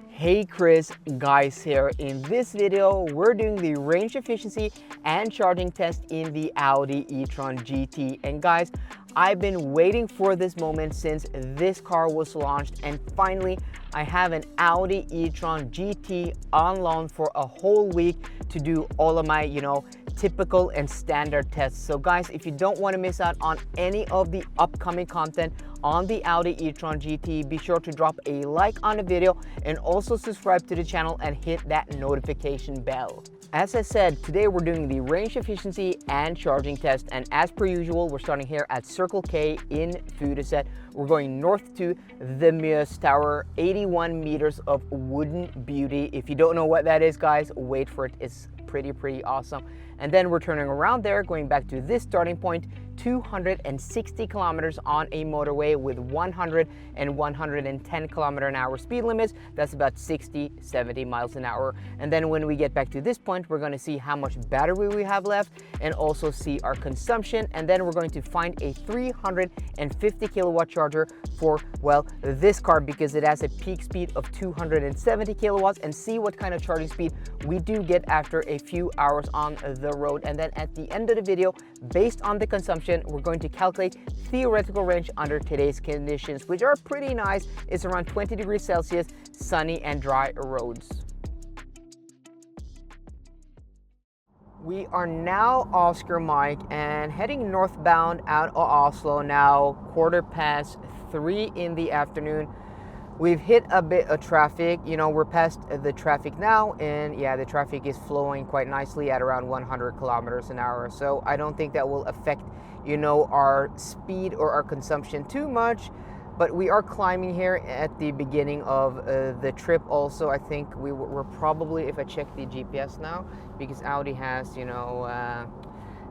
Hey Kris, guys here. In this video, we're doing the range efficiency and charging test in the Audi E-Tron GT. And guys, I've been waiting for this moment since this car was launched, and finally I have an Audi E-Tron GT on loan for a whole week to do all of my, typical and standard tests. So guys, if you don't want to miss out on any of the upcoming content on the Audi E-Tron GT, be sure to drop a like on the video and also subscribe to the channel and hit that notification bell. As I said, today we're doing the range efficiency and charging test, and as per usual, we're starting here at Circle K in Furuset. We're going north to the Mjøs Tower, 81 meters of wooden beauty. If you don't know what that is, guys, wait for it. It's pretty awesome. And then we're turning around there, going back to this starting point, 260 kilometers on a motorway with 100 and 110 km/h speed limits. That's about 60-70 miles an hour. And then when we get back to this point, we're going to see how much battery we have left and also see our consumption. And then we're going to find a 350 kilowatt charger for, well, this car, because it has a peak speed of 270 kilowatts, and see what kind of charging speed we do get after a few hours on the road. And then at the end of the video, based on the consumption, we're going to calculate theoretical range under today's conditions, which are pretty nice. It's around 20 degrees Celsius, sunny and dry roads. We are now Oscar Mike and heading northbound out of Oslo now, 3:15 in the afternoon. We've hit a bit of traffic. We're past the traffic now, and yeah, the traffic is flowing quite nicely at around 100 kilometers an hour. So I don't think that will affect, our speed or our consumption too much. But we are climbing here at the beginning of the trip also. I think we're probably, if I check the GPS now, because Audi has,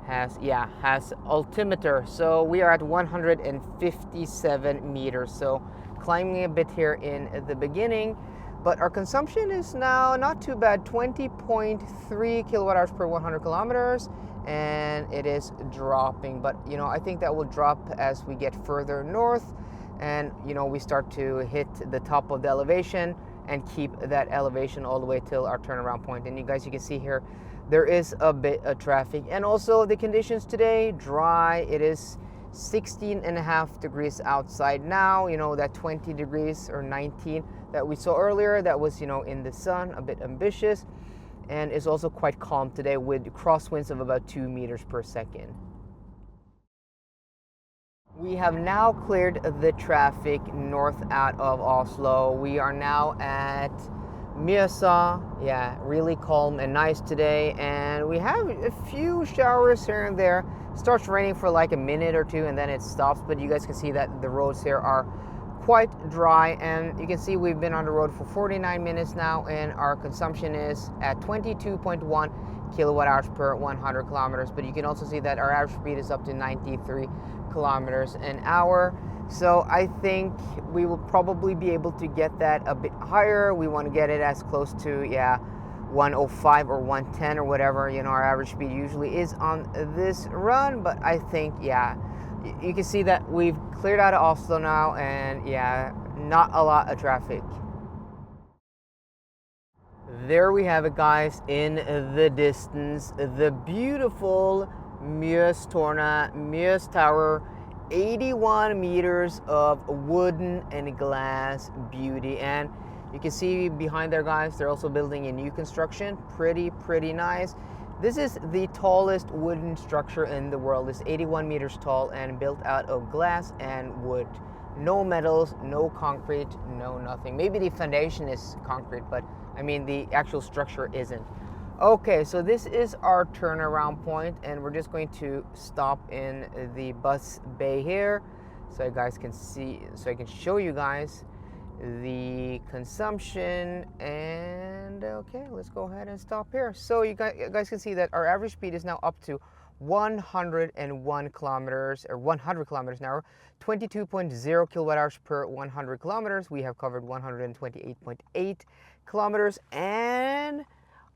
has altimeter. So we are at 157 meters. So climbing a bit here in the beginning, but our consumption is now not too bad, 20.3 kilowatt hours per 100 kilometers, and it is dropping. But I think that will drop as we get further north, and we start to hit the top of the elevation and keep that elevation all the way till our turnaround point. And you guys, you can see here there is a bit of traffic, and also the conditions today, dry. It is 16.5 degrees outside now. That 20 degrees or 19 that we saw earlier, that was in the sun, a bit ambitious. And it's also quite calm today with crosswinds of about 2 meters per second. We have now cleared the traffic north out of Oslo. We are now at Mjøsa. Yeah, really calm and nice today, and we have a few showers here and there. It starts raining for like a minute or two and then it stops, but you guys can see that the roads here are quite dry, and you can see we've been on the road for 49 minutes now, and our consumption is at 22.1 kilowatt hours per 100 kilometers. But you can also see that our average speed is up to 93 kilometers an hour. So I think we will probably be able to get that a bit higher. We want to get it as close to 105 or 110 or whatever our average speed usually is on this run. But I think you can see that we've cleared out of Oslo now, and not a lot of traffic. There we have it, guys, in the distance, the beautiful Mjøs Tower, 81 meters of wooden and glass beauty. And you can see behind there, guys, they're also building a new construction. Pretty nice. This is the tallest wooden structure in the world. It's 81 meters tall and built out of glass and wood. No metals, no concrete, no nothing. Maybe the foundation is concrete, but I mean the actual structure isn't. Okay, so this is our turnaround point, and we're just going to stop in the bus bay here so you guys can see, so I can show you guys the consumption. And okay, let's go ahead and stop here. So you guys can see that our average speed is now up to 101 kilometers or 100 kilometers an hour, 22.0 kilowatt hours per 100 kilometers. We have covered 128.8 kilometers, and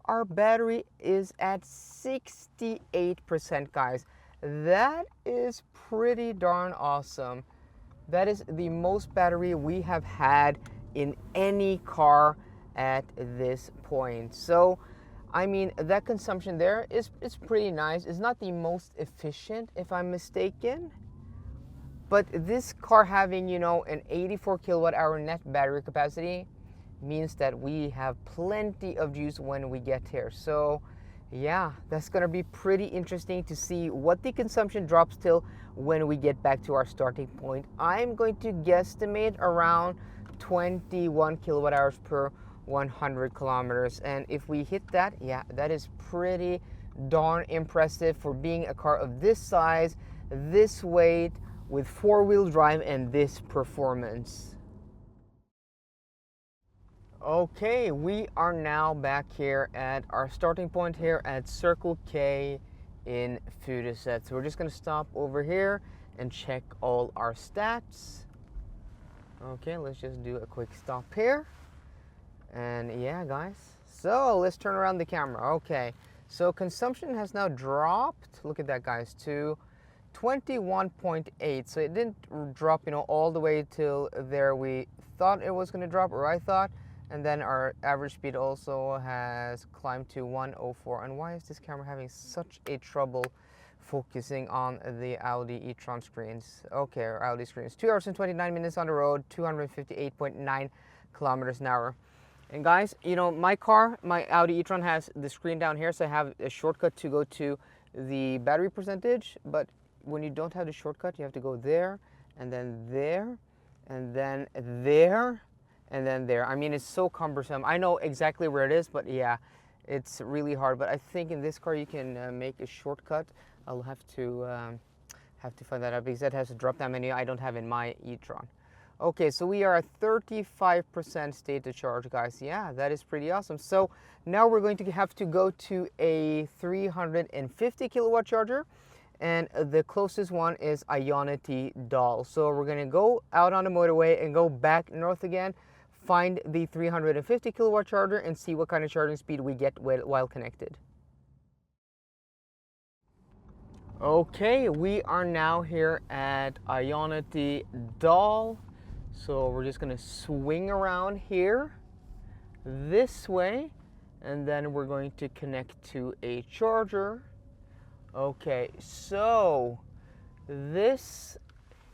our battery is at 68%, guys. That is pretty darn awesome. That is the most battery we have had in any car at this point. So I mean, that consumption there is pretty nice. It's not the most efficient, if I'm mistaken, but this car having, you know, an 84 kilowatt hour net battery capacity means that we have plenty of juice when we get here. So yeah, that's gonna be pretty interesting to see what the consumption drops till when we get back to our starting point. I'm going to guesstimate around 21 kilowatt hours per 100 kilometers, and if we hit that, yeah, that is pretty darn impressive for being a car of this size, this weight, with four-wheel drive and this performance. Okay, we are now back here at our starting point here at Circle K in Furuset. So we're just gonna stop over here and check all our stats. Okay, let's just do a quick stop here. And yeah, guys, so let's turn around the camera. Okay, so consumption has now dropped, look at that, guys, to 21.8. So it didn't drop, you know, all the way till there we thought it was going to drop, or I thought. And then our average speed also has climbed to 104. And why is this camera having such a trouble focusing on the Audi E-Tron screens? Okay, our Audi screens. 2 hours and 29 minutes on the road, 258.9 kilometers an hour. And guys, you know, my car, my Audi e-tron has the screen down here, so I have a shortcut to go to the battery percentage. But when you don't have the shortcut, you have to go there, and then there, and then there, and then there. I mean, it's so cumbersome. I know exactly where it is, but yeah, it's really hard. But I think in this car you can make a shortcut. I'll have to find that out because that has a drop-down menu I don't have in my e-tron. Okay, so we are at 35% state to charge, guys. Yeah, that is pretty awesome. So now we're going to have to go to a 350 kilowatt charger, and the closest one is Ionity Dal. So we're gonna go out on the motorway and go back north again, find the 350 kilowatt charger and see what kind of charging speed we get while connected. Okay, we are now here at Ionity Dal. So we're just gonna swing around here this way, and then we're going to connect to a charger. Okay, so this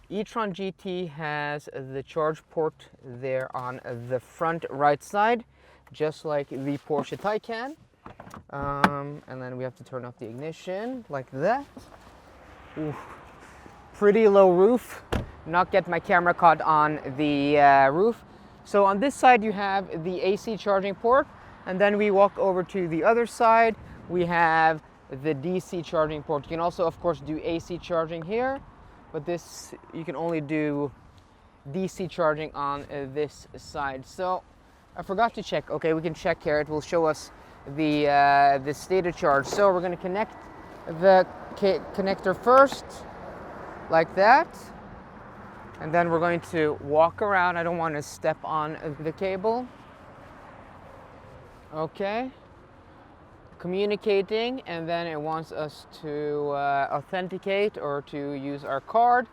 e-tron GT has the charge port there on the front right side, just like the Porsche Taycan. And then we have to turn off the ignition like that. Ooh, pretty low roof. Not get my camera caught on the roof. So on this side you have the AC charging port, and then we walk over to the other side, we have the DC charging port. You can also of course do AC charging here, but this you can only do DC charging on this side. So I forgot to check. Okay, we can check here. It will show us the state of charge. So we're going to connect the connector first like that. And then we're going to walk around. I don't want to step on the cable. Okay. Communicating, and then it wants us to authenticate or to use our card.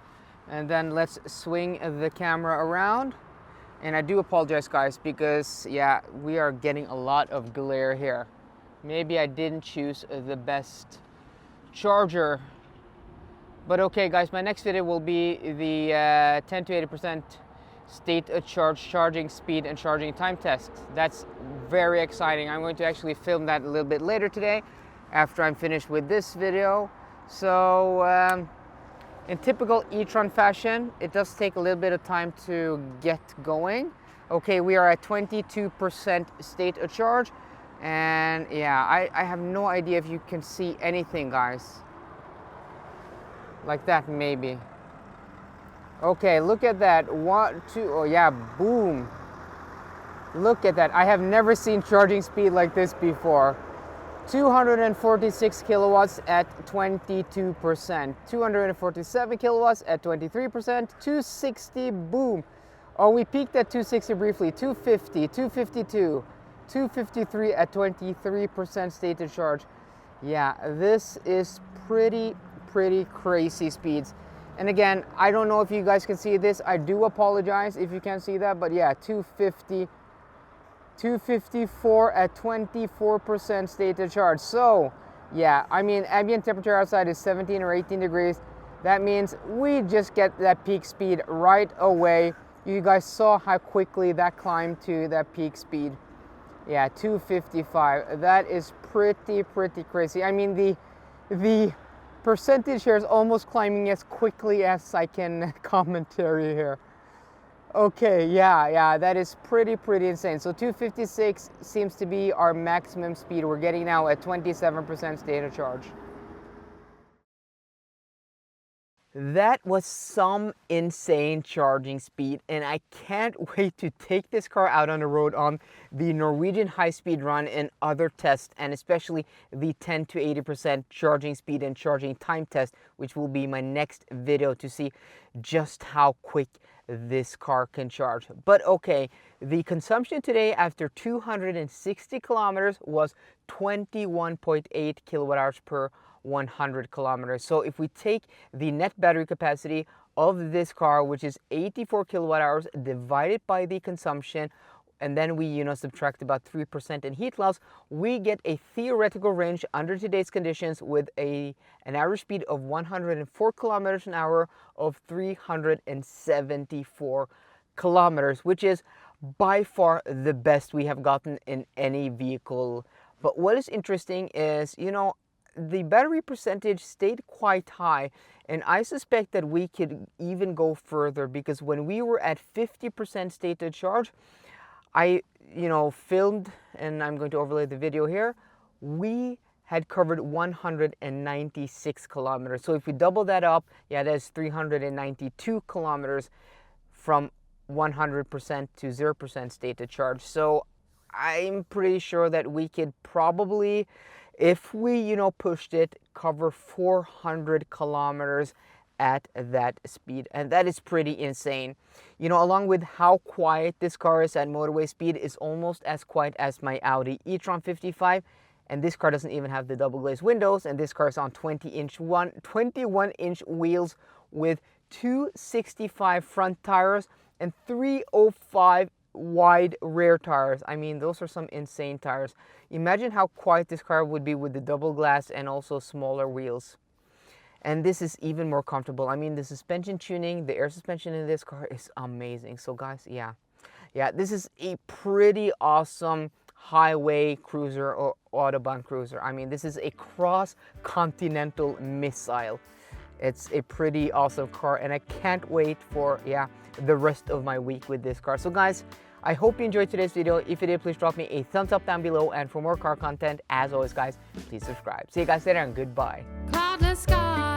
And then let's swing the camera around. And I do apologize, guys, because yeah, we are getting a lot of glare here. Maybe I didn't choose the best charger. But okay, guys, my next video will be the 10 to 80% state of charge, charging speed, and charging time test. That's very exciting. I'm going to actually film that a little bit later today after I'm finished with this video. So in typical e-tron fashion, it does take a little bit of time to get going. Okay, we are at 22% state of charge. And yeah, I have no idea if you can see anything, guys. Like that, maybe. Okay, look at that. 1, 2, oh yeah, boom. Look at that. I have never seen charging speed like this before. 246 kilowatts at 22%. 247 kilowatts at 23%. 260, boom. Oh, we peaked at 260 briefly. 250, 252, 253 at 23% state of charge. Yeah, this is pretty crazy speeds. And again, I don't know if you guys can see this. I do apologize if you can't see that, but yeah, 250. 254 at 24% state of charge. So yeah, I mean, ambient temperature outside is 17 or 18 degrees. That means we just get that peak speed right away. You guys saw how quickly that climbed to that peak speed. Yeah, 255. That is pretty crazy. I mean, the percentage here is almost climbing as quickly as I can commentary here. Okay, yeah, that is pretty insane. So 256 seems to be our maximum speed. We're getting now at 27% state of charge. That was some insane charging speed, and I can't wait to take this car out on the road on the Norwegian high-speed run and other tests, and especially the 10 to 80% charging speed and charging time test, which will be my next video to see just how quick this car can charge. But okay, the consumption today after 260 kilometers was 21.8 kilowatt hours per 100 kilometers. So if we take the net battery capacity of this car, which is 84 kilowatt hours, divided by the consumption, and then we subtract about 3% in heat loss, we get a theoretical range under today's conditions with an average speed of 104 kilometers an hour of 374 kilometers, which is by far the best we have gotten in any vehicle. But what is interesting is, the battery percentage stayed quite high, and I suspect that we could even go further, because when we were at 50% state of charge, I filmed, and I'm going to overlay the video here, we had covered 196 kilometers. So if we double that up, yeah, that's 392 kilometers from 100% to 0% state of charge. So I'm pretty sure that we could probably, if we pushed it, cover 400 kilometers at that speed, and that is pretty insane. Along with how quiet this car is at motorway speed, is almost as quiet as my Audi E-Tron 55, and this car doesn't even have the double glazed windows, and this car is on 21-inch wheels with 265 front tires and 305 wide rear tires. I mean, those are some insane tires. Imagine how quiet this car would be with the double glass and also smaller wheels. And this is even more comfortable. I mean, the suspension tuning, the air suspension in this car is amazing. So guys, yeah, this is a pretty awesome highway cruiser or Autobahn cruiser. I mean, this is a cross-continental missile. It's a pretty awesome car, and I can't wait for, the rest of my week with this car. So guys, I hope you enjoyed today's video. If you did, please drop me a thumbs up down below, and for more car content, as always guys, please subscribe. See you guys later, and goodbye. Cloudless sky.